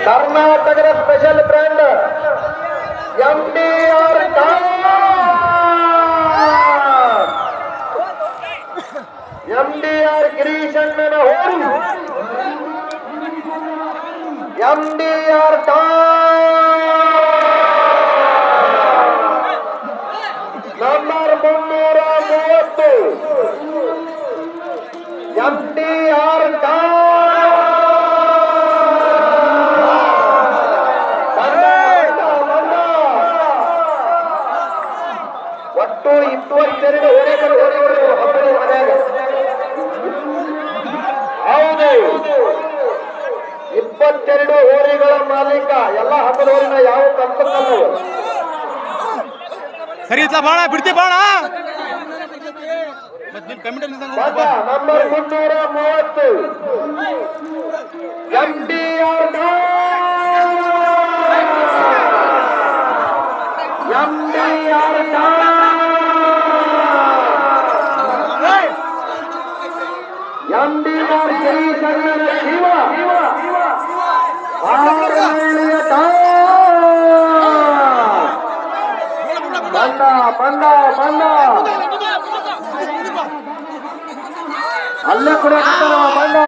ಕರ್ನಾಟಕದ special brand MDR MDR ಗಿರೀಶಣ್ಣನ ಹೋರಿ MDR number 330 MDR ಒಟ್ಟು 22 ಹೋರಿಗಳು ಹಬ್ಬದ ಮನೆಯಾಗ. ಹೌದು, 22 ಹೋರಿಗಳ ಮಾಲೀಕ. ಎಲ್ಲ ಹಬ್ಬದ ಹೋರಿನ ಯಾವ ಕಂಪನಿ ಸರಿ ಇತ್ಲ ಬಾಣ ಬಿಡ್ತಿ ಬಾಣ ನಂಬರ್ 330 MDR ಗಿರೀಶಣ್ಣನ ಜೀವ ಬಂದ ಅಲ್ಲೇ ಕೂಡ ಬಂದ